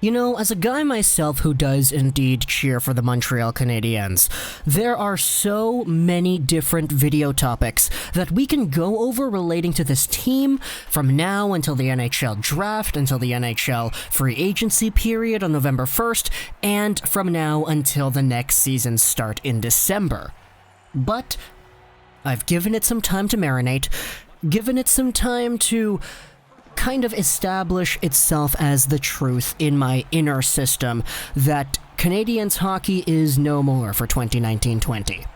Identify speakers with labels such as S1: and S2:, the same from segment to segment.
S1: You know, as a guy myself who does indeed cheer for the Montreal Canadiens, there are so many different video topics that we can go over relating to this team from now until the NHL Draft, until the NHL free agency period on November 1st, and from now until the next season's start in December. But I've given it some time to marinate, given it some time to kind of establish itself as the truth in my inner system that Canadiens hockey is no more for 2019-20.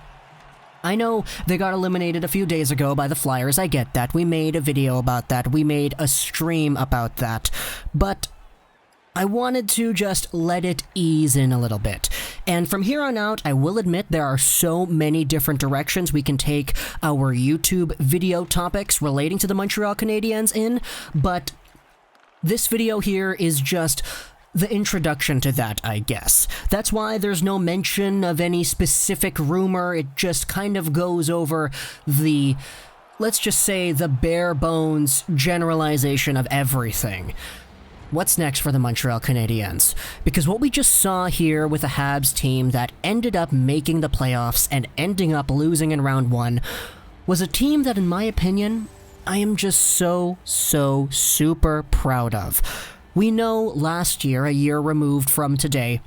S1: I know they got eliminated a few days ago by the Flyers, I get that. We made a video about that, we made a stream about that, but I wanted to just let it ease in a little bit. And from here on out, I will admit there are so many different directions we can take our YouTube video topics relating to the Montreal Canadiens in, but this video here is just the introduction to that, I guess. That's why there's no mention of any specific rumor. It just kind of goes over the, let's just say, the bare bones generalization of everything. What's next for the Montreal Canadiens? Because what we just saw here with a Habs team that ended up making the playoffs and ending up losing in round one was a team that, in my opinion, I am just so super proud of. We know last year, a year removed from today,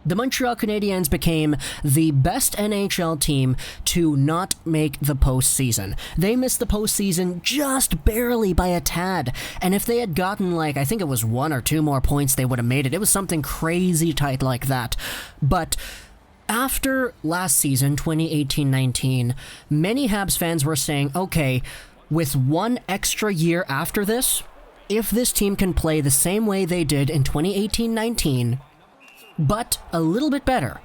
S1: the Montreal Canadiens became the best NHL team to not make the postseason. They missed the postseason just barely by a tad, and if they had gotten I think it was 1 or 2 more points, they would have made it. It was something crazy tight like that. But after last season, 2018-19, many Habs fans were saying, okay, with one extra year after this, if this team can play the same way they did in 2018-19, but a little bit better,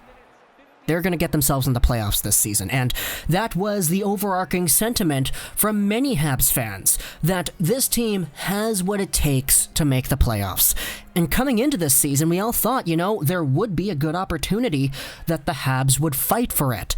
S1: they're going to get themselves in the playoffs this season. And that was the overarching sentiment from many Habs fans, that this team has what it takes to make the playoffs. And coming into this season, we all thought, there would be a good opportunity that the Habs would fight for it.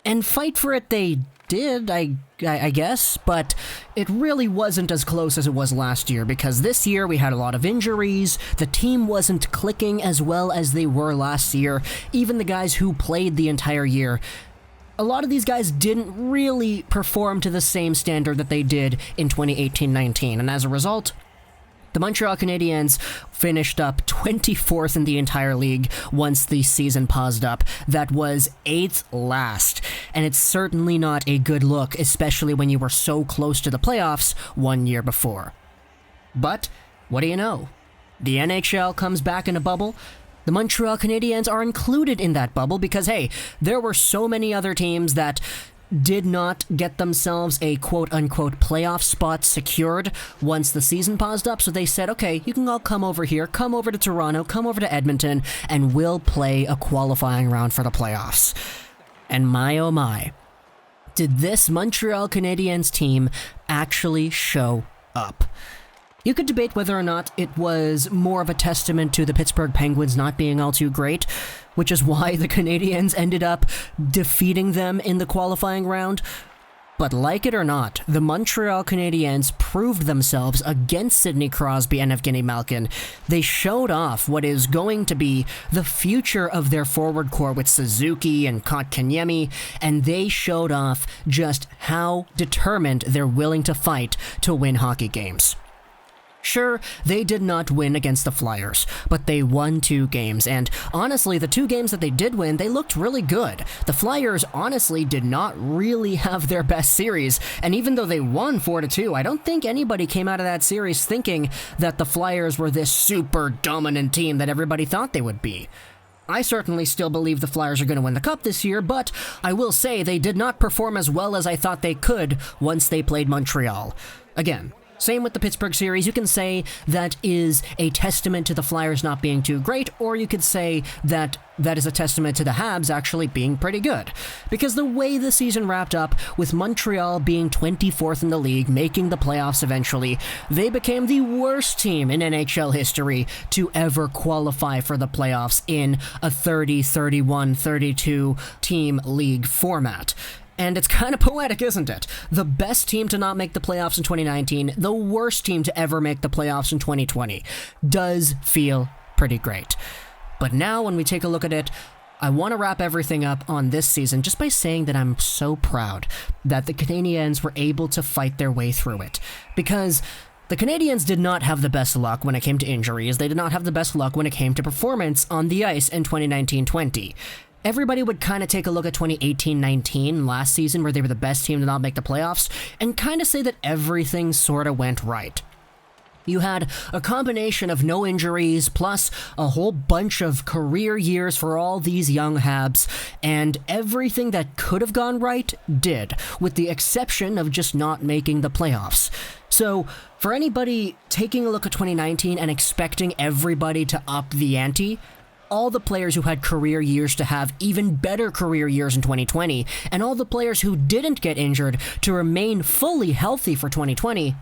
S1: And fight for it they did, I guess, but it really wasn't as close as it was last year, because this year we had a lot of injuries, the team wasn't clicking as well as they were last year, even the guys who played the entire year. A lot of these guys didn't really perform to the same standard that they did in 2018-19, and as a result, the Montreal Canadiens finished up 24th in the entire league once the season paused up. That was 8th last, and it's certainly not a good look, especially when you were so close to the playoffs 1 year before. But what do you know? The NHL comes back in a bubble. The Montreal Canadiens are included in that bubble because, hey, there were so many other teams that did not get themselves a quote-unquote playoff spot secured once the season paused up, so they said, okay, you can all come over here, come over to Toronto, come over to Edmonton, and we'll play a qualifying round for the playoffs. And my oh my, did this Montreal Canadiens team actually show up? You could debate whether or not it was more of a testament to the Pittsburgh Penguins not being all too great, which is why the Canadiens ended up defeating them in the qualifying round. But like it or not, the Montreal Canadiens proved themselves against Sidney Crosby and Evgeny Malkin. They showed off what is going to be the future of their forward core with Suzuki and Kotkaniemi, and they showed off just how determined they're willing to fight to win hockey games. Sure, they did not win against the Flyers, but they won 2 games, and honestly, the 2 games that they did win, they looked really good. The Flyers honestly did not really have their best series, and even though they won 4-2, I don't think anybody came out of that series thinking that the Flyers were this super dominant team that everybody thought they would be. I certainly still believe the Flyers are going to win the Cup this year, but I will say they did not perform as well as I thought they could once they played Montreal. Again, same with the Pittsburgh series. You can say that is a testament to the Flyers not being too great, or you could say that that is a testament to the Habs actually being pretty good. Because the way the season wrapped up, with Montreal being 24th in the league, making the playoffs eventually, they became the worst team in NHL history to ever qualify for the playoffs in a 30, 31, 32 team league format. And it's kind of poetic, isn't it? The best team to not make the playoffs in 2019, the worst team to ever make the playoffs in 2020. Does feel pretty great. But now when we take a look at it, I want to wrap everything up on this season just by saying that I'm so proud that the Canadiens were able to fight their way through it. Because the Canadiens did not have the best luck when it came to injuries. They did not have the best luck when it came to performance on the ice in 2019-20. Everybody would kind of take a look at 2018-19 last season, where they were the best team to not make the playoffs, and kind of say that everything sort of went right. You had a combination of no injuries, plus a whole bunch of career years for all these young Habs, and everything that could have gone right did, with the exception of just not making the playoffs. So, for anybody taking a look at 2019 and expecting everybody to up the ante, all the players who had career years to have even better career years in 2020, and all the players who didn't get injured to remain fully healthy for 2020,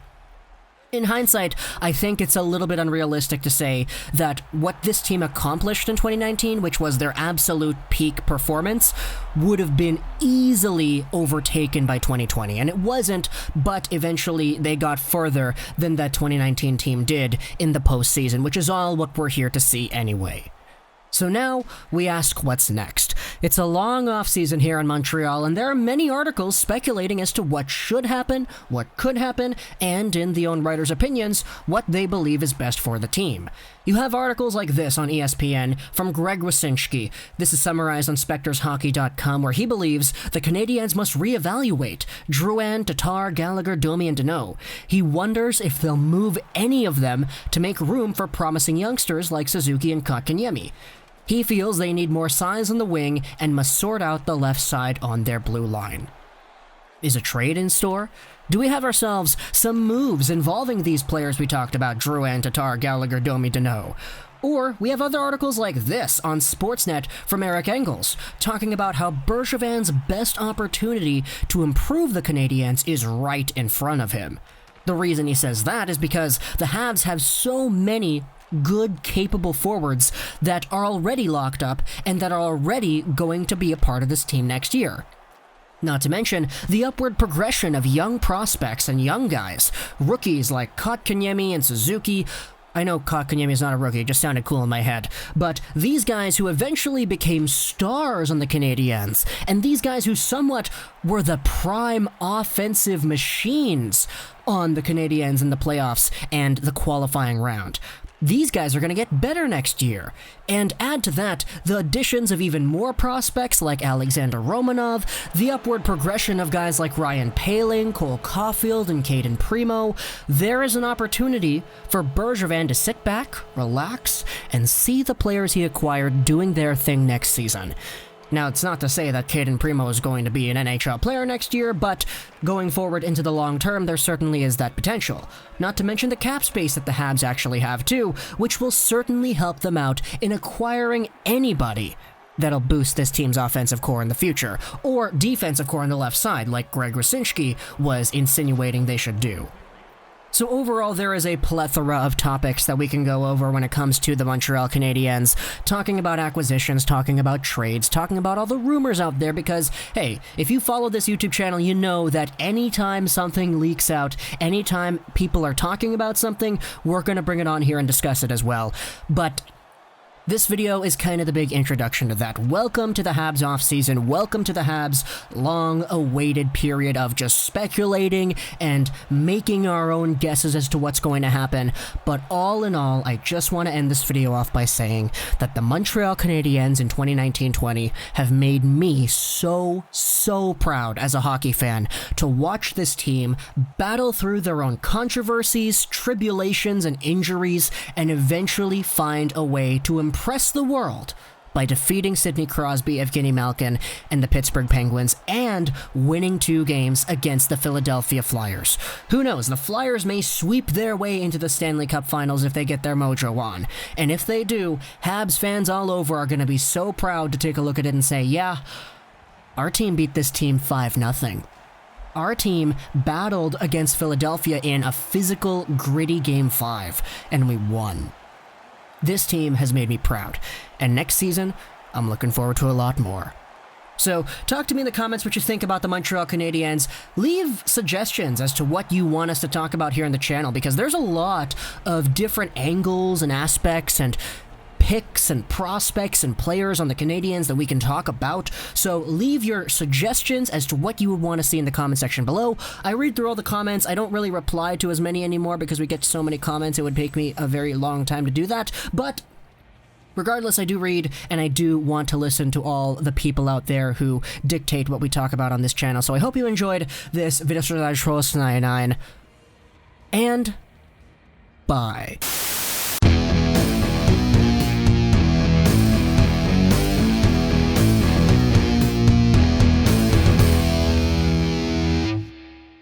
S1: in hindsight, I think it's a little bit unrealistic to say that what this team accomplished in 2019, which was their absolute peak performance, would have been easily overtaken by 2020. And it wasn't, but eventually they got further than that 2019 team did in the postseason, which is all what we're here to see anyway. So now, we ask what's next. It's a long off-season here in Montreal, and there are many articles speculating as to what should happen, what could happen, and, in the own writers' opinions, what they believe is best for the team. You have articles like this on ESPN from Greg Wyshynski. This is summarized on SpectorsHockey.com, where he believes the Canadiens must reevaluate Drouin, Tatar, Gallagher, Domi, and Danault. He wonders if they'll move any of them to make room for promising youngsters like Suzuki and Kotkaniemi. He feels they need more size on the wing and must sort out the left side on their blue line. Is a trade in store? Do we have ourselves some moves involving these players we talked about, Drouin, Tatar, Gallagher, Domi, Danault? Or we have other articles like this on Sportsnet from Eric Engels, talking about how Bergevin's best opportunity to improve the Canadiens is right in front of him. The reason he says that is because the Habs have so many good, capable forwards that are already locked up and that are already going to be a part of this team next year. Not to mention the upward progression of young prospects and young guys, rookies like Kotkaniemi and Suzuki. I know Kotkaniemi is not a rookie, it just sounded cool in my head. But these guys who eventually became stars on the Canadiens, and these guys who somewhat were the prime offensive machines on the Canadiens in the playoffs and the qualifying round. These guys are going to get better next year. And add to that the additions of even more prospects like Alexander Romanov, the upward progression of guys like Ryan Poehling, Caufield, and Cayden Primeau. There is an opportunity for Bergevin to sit back, relax, and see the players he acquired doing their thing next season. Now, it's not to say that Cayden Primeau is going to be an NHL player next year, but going forward into the long term, there certainly is that potential. Not to mention the cap space that the Habs actually have too, which will certainly help them out in acquiring anybody that'll boost this team's offensive core in the future, or defensive core on the left side, like Greg Wyshynski was insinuating they should do. So overall, there is a plethora of topics that we can go over when it comes to the Montreal Canadiens, talking about acquisitions, talking about trades, talking about all the rumors out there, because, hey, if you follow this YouTube channel, you know that anytime something leaks out, anytime people are talking about something, we're going to bring it on here and discuss it as well. But this video is kind of the big introduction to that. Welcome to the Habs offseason. Welcome to the Habs' long-awaited period of just speculating and making our own guesses as to what's going to happen. But all in all, I just want to end this video off by saying that the Montreal Canadiens in 2019-20 have made me so proud as a hockey fan to watch this team battle through their own controversies, tribulations, and injuries, and eventually find a way to impress the world by defeating Sidney Crosby, Evgeny Malkin, and the Pittsburgh Penguins, and winning 2 games against the Philadelphia Flyers. Who knows, the Flyers may sweep their way into the Stanley Cup Finals if they get their mojo on. And if they do, Habs fans all over are going to be so proud to take a look at it and say, yeah, our team beat this team 5-0. Our team battled against Philadelphia in a physical, gritty Game 5, and we won. This team has made me proud, and next season, I'm looking forward to a lot more. So talk to me in the comments what you think about the Montreal Canadiens. Leave suggestions as to what you want us to talk about here on the channel, because there's a lot of different angles and aspects and picks and prospects and players on the Canadiens that we can talk about. So leave your suggestions as to what you would want to see in the comment section below. I read through all the comments. I don't really reply to as many anymore because we get so many comments. It would take me a very long time to do that. But regardless, I do read, and I do want to listen to all the people out there who dictate what we talk about on this channel. So I hope you enjoyed this video. And bye.